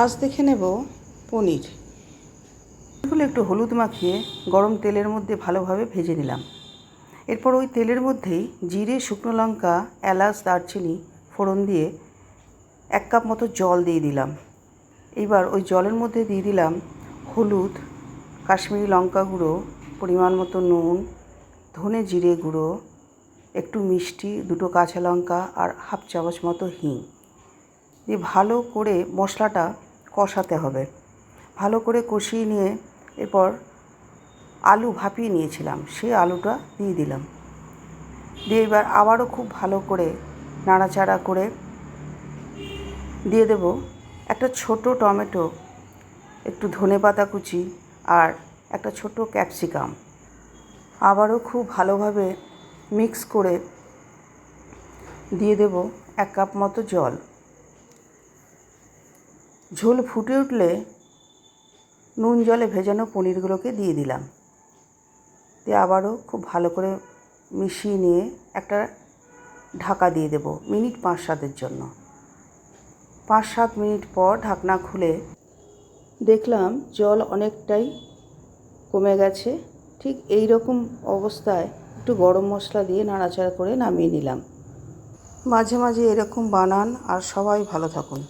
আজ দেখে নেব পনির। এগুলো একটু হলুদ মাখিয়ে গরম তেলের মধ্যে ভালোভাবে ভেজে নিলাম। এরপর ওই তেলের মধ্যেই জিরে, শুকনো লঙ্কা, এলাচ, দারচিনি ফোড়ন দিয়ে 1 কাপ মতো জল দিয়ে দিলাম। এইবার ওই জলের মধ্যে দিয়ে দিলাম হলুদ, কাশ্মীরি লঙ্কা গুঁড়ো, পরিমাণ মতো নুন, ধনে জিরে গুঁড়ো, একটু মিষ্টি, 2টো কাঁচা লঙ্কা আর 1/2 চামচ মতো হিং দিয়ে ভালো করে মশলাটা কষাতে হবে। ভালো করে কষিয়ে নিয়ে এরপর আলু ভাপিয়ে নিয়েছিলাম, সেই আলুটা দিয়ে দিলাম। দিয়ে এবার আবারও খুব ভালো করে নাড়াচাড়া করে দিয়ে দেব একটা ছোট টমেটো, একটু ধনেপাতা কুচি আর একটা ছোট ক্যাপসিকাম। আবারও খুব ভালোভাবে মিক্স করে দিয়ে দেব 1 কাপ মতো জল। ঝোল ফুটে উঠলে নুন জলে ভেজানো পনিরগুলোকে দিয়ে দিলাম। দিয়ে আবারও খুব ভালো করে মিশিয়ে নিয়ে একটা ঢাকা দিয়ে দেব মিনিট 5-7-এর জন্য। 5-7 মিনিট পর ঢাকনা খুলে দেখলাম জল অনেকটাই কমে গেছে। ঠিক এই রকম অবস্থায় একটু গরম মশলা দিয়ে নাড়াচাড়া করে নামিয়ে নিলাম। মাঝে মাঝে এরকম বানান আর সবাই ভালো থাকুন।